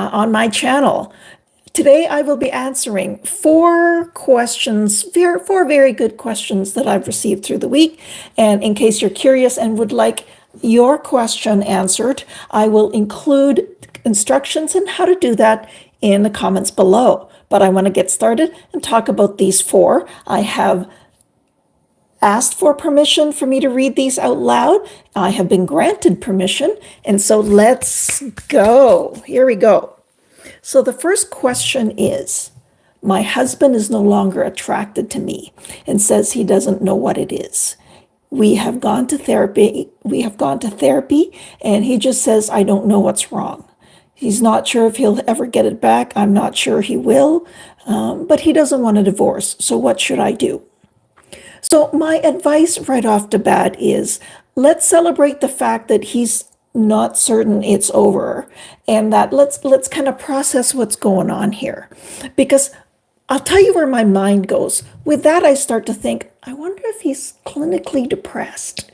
on my channel. Today I will be answering four questions, four very good questions that I've received through the week. And in case you're curious and would like your question answered, I will include instructions on how to do that in the comments below. But I want to get started and talk about these four. I have asked for permission for me to read these out loud. I have been granted permission, and so let's go. Here we go. So the first question is, my husband is no longer attracted to me and says he doesn't know what it is. We have gone to therapy. And he just says, I don't know what's wrong. He's not sure if he'll ever get it back. I'm not sure he will, but he doesn't want a divorce. So what should I do? So my advice right off the bat is, let's celebrate the fact that he's not certain it's over, and that let's kind of process what's going on here. Because I'll tell you where my mind goes. With that, I start to think, I wonder if he's clinically depressed.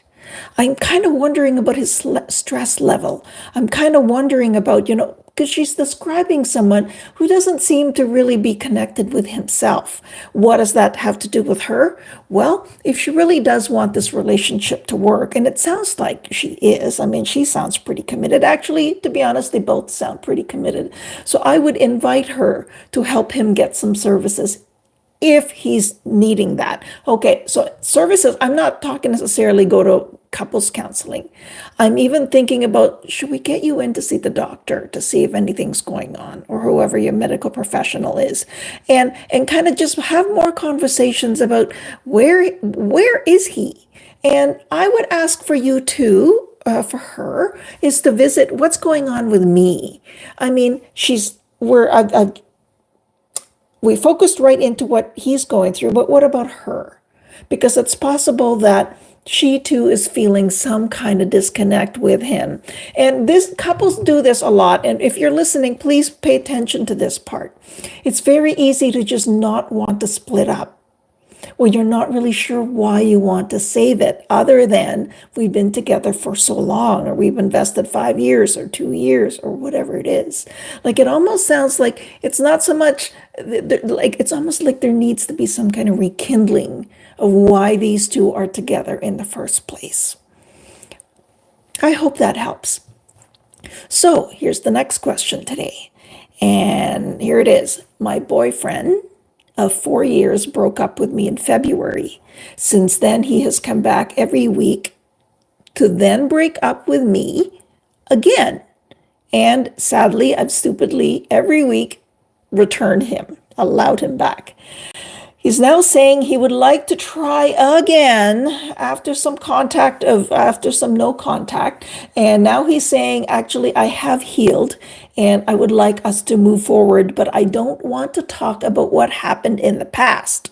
I'm kind of wondering about his stress level. I'm kind of wondering about, because she's describing someone who doesn't seem to really be connected with himself. What does that have to do with her? Well, if she really does want this relationship to work, and it sounds like she is, she sounds pretty committed. Actually, to be honest, they both sound pretty committed. So I would invite her to help him get some services if he's needing that. Okay, so services, I'm not talking necessarily go to couples counseling. I'm even thinking about, should we get you in to see the doctor to see if anything's going on, or whoever your medical professional is, and kind of just have more conversations about where is he? And I would ask for you too, for her, is to visit what's going on with me. We focused right into what he's going through, but what about her? Because it's possible that she too is feeling some kind of disconnect with him. And couples do this a lot. And if you're listening, please pay attention to this part. It's very easy to just not want to split up when you're not really sure why you want to save it, other than we've been together for so long, or we've invested 5 years or 2 years or whatever it is. Like, it almost sounds like it's not so much, like it's almost like there needs to be some kind of rekindling of why these two are together in the first place. I hope that helps. So here's the next question today. And here it is. My boyfriend of 4 years broke up with me in February. Since then, he has come back every week to then break up with me again. And sadly, I've stupidly every week returned him, allowed him back. He's now saying he would like to try again after some no contact. And now he's saying, actually, I have healed and I would like us to move forward, but I don't want to talk about what happened in the past.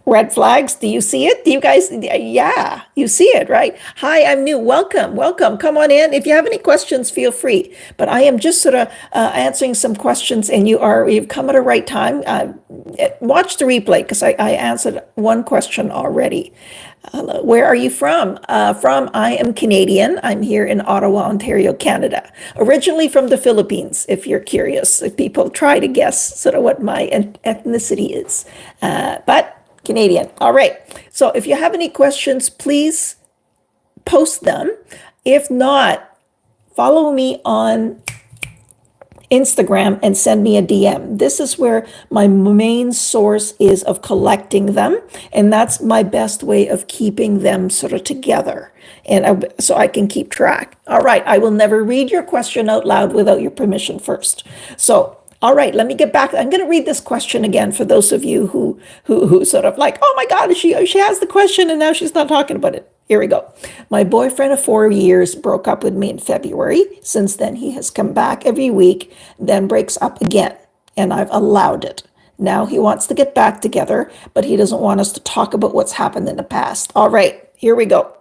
Red flags, do you see it? Do you guys, yeah, you see it, right? Hi, I'm new. Welcome. Come on in. If you have any questions, feel free. But I am just sort of answering some questions, and you've come at a right time. Watch the replay, because I answered one question already. Where are you from? I am Canadian. I'm here in Ottawa, Ontario, Canada. Originally from the Philippines, if you're curious. If people try to guess sort of what my ethnicity is. But Canadian. All right. So if you have any questions, please post them. If not, follow me on Instagram and send me a DM. This is where my main source is of collecting them. And that's my best way of keeping them sort of together. And so I can keep track. All right. I will never read your question out loud without your permission first. So all right, let me get back. I'm going to read this question again for those of you who sort of like, oh my God, she has the question and now she's not talking about it. Here we go. My boyfriend of 4 years broke up with me in February. Since then, he has come back every week, then breaks up again, and I've allowed it. Now he wants to get back together, but he doesn't want us to talk about what's happened in the past. All right, here we go.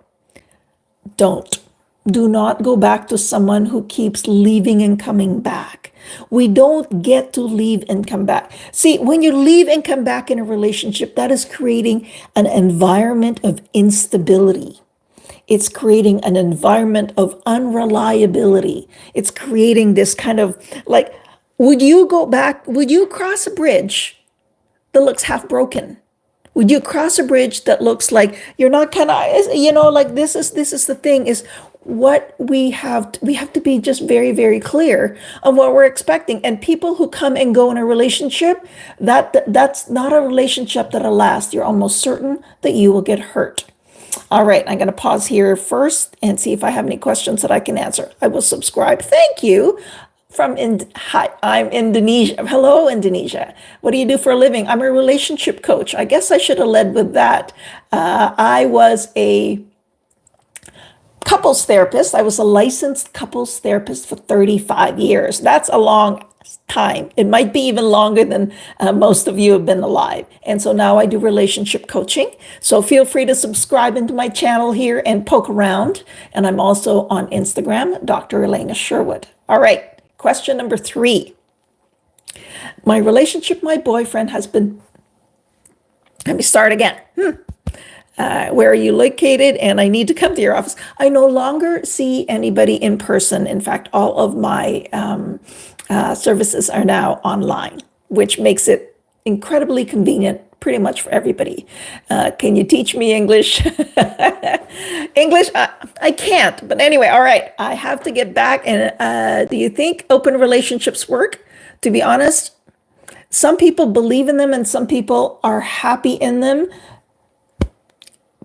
Do not go back to someone who keeps leaving and coming back. We don't get to leave and come back. See, when you leave and come back in a relationship, that is creating an environment of instability. It's creating an environment of unreliability. It's creating this kind of like, would you go back? Would you cross a bridge that looks half broken? Would you cross a bridge that looks like you're not kind of, like this is the thing is what we have to be just very, very clear on what we're expecting. And people who come and go in a relationship, that's not a relationship that'll last. You're almost certain that you will get hurt. All right, I'm going to pause here first and see if I have any questions that I can answer. I will subscribe. Thank you. Hi, I'm Indonesia. Hello, Indonesia. What do you do for a living? I'm a relationship coach. I guess I should have led with that. I was a couples therapist. I was a licensed couples therapist for 35 years. That's a long time. It might be even longer than most of you have been alive. And so now I do relationship coaching. So feel free to subscribe into my channel here and poke around. And I'm also on Instagram, Dr. Elena Sherwood. All right. Question number 3. My relationship, my boyfriend has been, let me start again. Where are you located? And I need to come to your office. I no longer see anybody in person. In fact, all of my services are now online, which makes it incredibly convenient pretty much for everybody. Can you teach me English? English, I can't. But anyway, all right, I have to get back. And do you think open relationships work? To be honest, some people believe in them and some people are happy in them.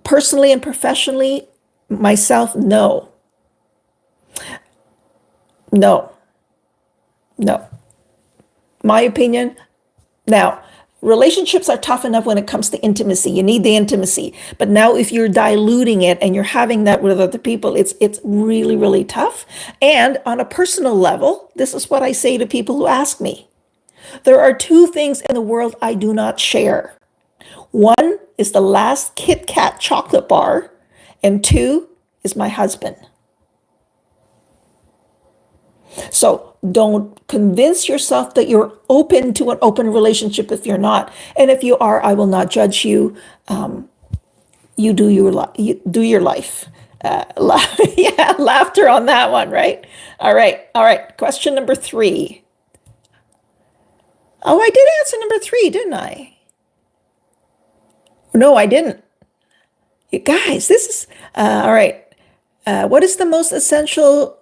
Personally and professionally, myself, no. No. My opinion. Now, relationships are tough enough when it comes to intimacy. You need the intimacy. But now if you're diluting it and you're having that with other people, it's really, really tough. And on a personal level, this is what I say to people who ask me. There are 2 things in the world I do not share. One is the last Kit Kat chocolate bar, and 2 is my husband. So don't convince yourself that you're open to an open relationship if you're not. And if you are, I will not judge you. You do your life. Yeah, laughter on that one, right? All right. Question number 3. Oh, I did answer number 3, didn't I? No, I didn't. You guys, this is all right. What is the most essential?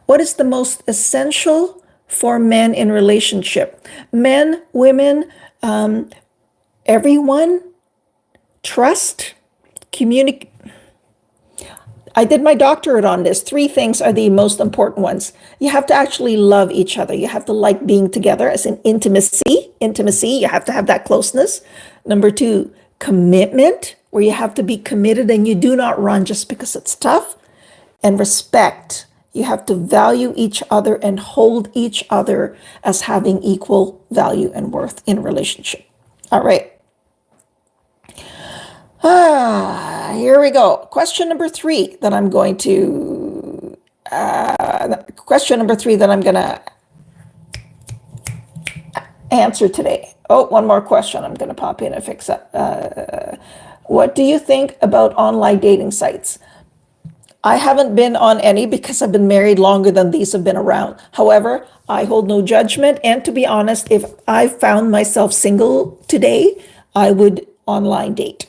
What is the most essential for men in relationship? Men, women, everyone. Trust, communicate. I did my doctorate on this. 3 things are the most important ones. You have to actually love each other. You have to like being together, as in intimacy. You have to have that closeness. Number 2, commitment, where you have to be committed and you do not run just because it's tough. And respect. You have to value each other and hold each other as having equal value and worth in a relationship. All right. Here we go. Question number 3 that I'm going to answer today. Oh, one more question. I'm going to pop in and fix that. What do you think about online dating sites? I haven't been on any because I've been married longer than these have been around. However, I hold no judgment. And to be honest, if I found myself single today, I would online date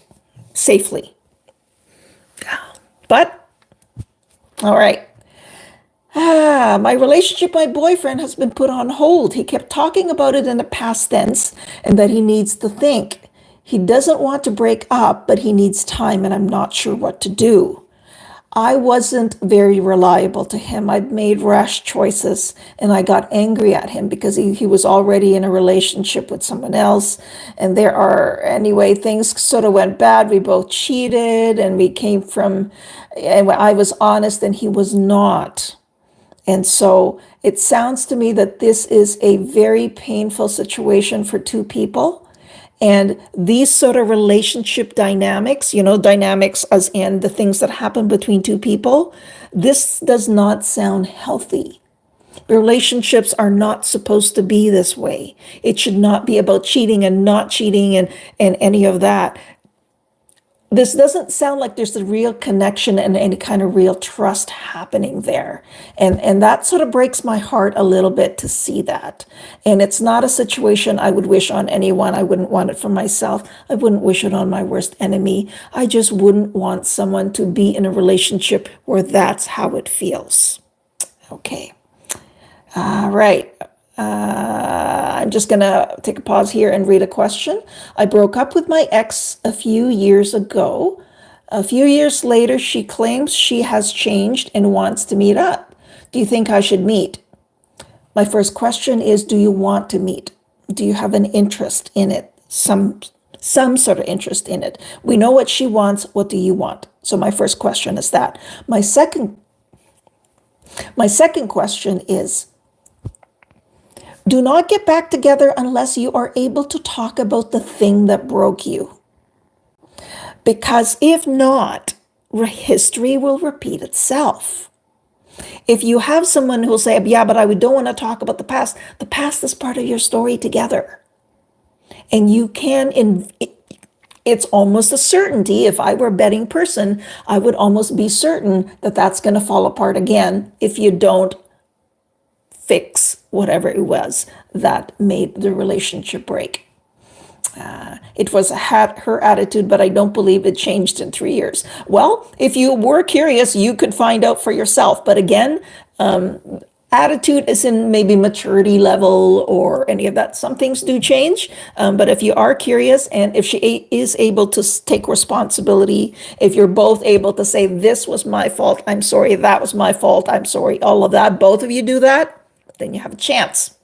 safely. But, all right. My relationship, my boyfriend has been put on hold. He kept talking about it in the past tense and that he needs to think. He doesn't want to break up, but he needs time and I'm not sure what to do. I wasn't very reliable to him. I'd made rash choices and I got angry at him because he was already in a relationship with someone else. And things sort of went bad. We both cheated and I was honest and he was not. And so it sounds to me that this is a very painful situation for 2 people. And these sort of relationship dynamics, dynamics as in the things that happen between 2 people, this does not sound healthy. Relationships are not supposed to be this way. It should not be about cheating and not cheating and any of that. this doesn't sound like there's a real connection and any kind of real trust happening there. And that sort of breaks my heart a little bit to see that. And it's not a situation I would wish on anyone. I wouldn't want it for myself. I wouldn't wish it on my worst enemy. I just wouldn't want someone to be in a relationship where that's how it feels. Okay. All right. I'm just going to take a pause here and read a question. I broke up with my ex a few years ago. A few years later, she claims she has changed and wants to meet up. Do you think I should meet? My first question is, do you want to meet? Do you have an interest in it? Some sort of interest in it. We know what she wants. What do you want? So my first question is that. My second question is, do not get back together unless you are able to talk about the thing that broke you. Because if not, history will repeat itself. If you have someone who'll say, yeah, but I don't want to talk about the past is part of your story together. And you can, it's almost a certainty. If I were a betting person, I would almost be certain that that's going to fall apart again if you don't fix whatever it was that made the relationship break. It was her attitude, but I don't believe it changed in 3 years. Well, if you were curious, you could find out for yourself. But again, attitude is in maybe maturity level or any of that. Some things do change. But if you are curious and if she is able to take responsibility, if you're both able to say, this was my fault, I'm sorry, that was my fault, I'm sorry, all of that, both of you do that, then you have a chance.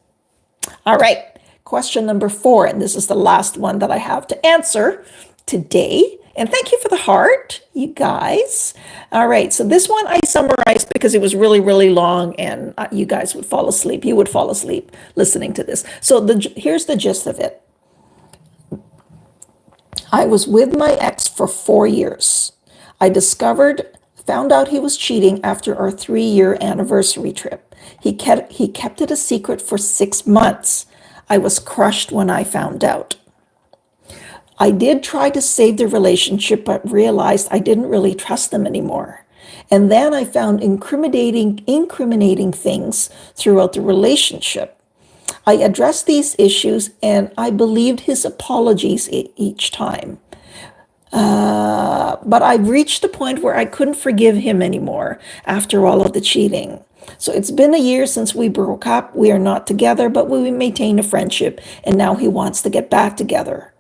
All right, question number 4, and this is the last one that I have to answer today. And thank you for the heart, you guys. All right, so this one I summarized because it was really, really long and you guys would fall asleep. You would fall asleep listening to this. So here's the gist of it. I was with my ex for 4 years. I found out he was cheating after our 3-year anniversary trip. He kept it a secret for 6 months. I was crushed when I found out. I did try to save the relationship, but realized I didn't really trust them anymore. And then I found incriminating things throughout the relationship. I addressed these issues and I believed his apologies each time. But I reached a point where I couldn't forgive him anymore after all of the cheating. So it's been a year since we broke up. We are not together, but we maintain a friendship. And now he wants to get back together.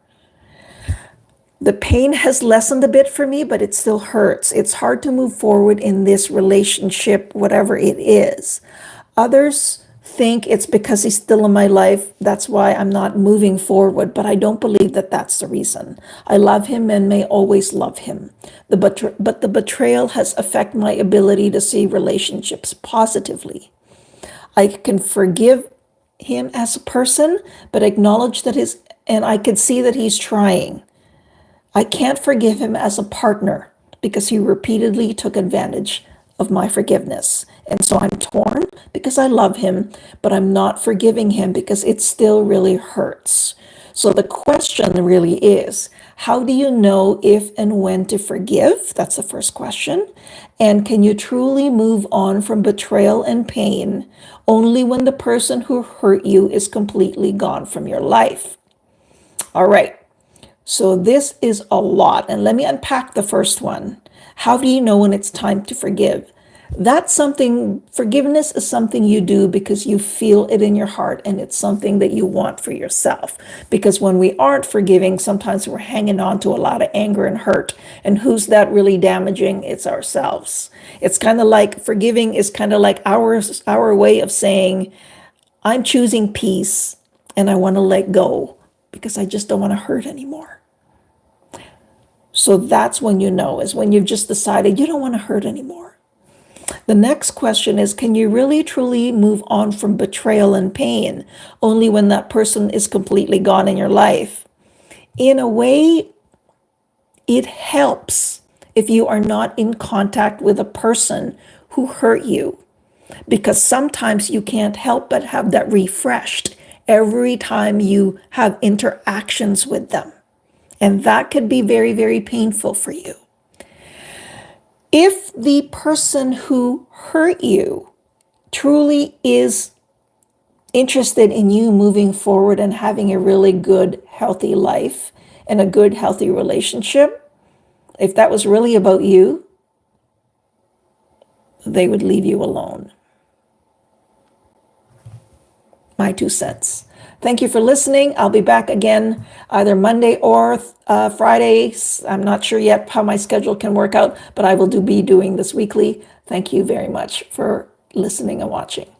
The pain has lessened a bit for me, but it still hurts. It's hard to move forward in this relationship, whatever it is. Others think it's because he's still in my life. That's why I'm not moving forward, but I don't believe that that's the reason. I love him and may always love him. But the betrayal has affected my ability to see relationships positively. I can forgive him as a person, but acknowledge that and I can see that he's trying. I can't forgive him as a partner because he repeatedly took advantage of my forgiveness. And so I'm torn because I love him, but I'm not forgiving him because it still really hurts. So the question really is, how do you know if and when to forgive? That's the first question. And can you truly move on from betrayal and pain only when the person who hurt you is completely gone from your life? All right. So this is a lot. And let me unpack the first one. How do you know when it's time to forgive? Forgiveness is something you do because you feel it in your heart and it's something that you want for yourself. Because when we aren't forgiving, sometimes we're hanging on to a lot of anger and hurt. And who's that really damaging? It's ourselves. It's kind of like forgiving is kind of like our way of saying, I'm choosing peace and I want to let go because I just don't want to hurt anymore. So that's when you know, is when you've just decided you don't want to hurt anymore. The next question is, can you really truly move on from betrayal and pain only when that person is completely gone in your life? In a way, it helps if you are not in contact with a person who hurt you, because sometimes you can't help but have that refreshed every time you have interactions with them. And that could be very, very painful for you. If the person who hurt you truly is interested in you moving forward and having a really good, healthy life and a good, healthy relationship, if that was really about you, they would leave you alone. My 2 cents. Thank you for listening. I'll be back again either Monday or Friday. I'm not sure yet how my schedule can work out, but I will be doing this weekly. Thank you very much for listening and watching.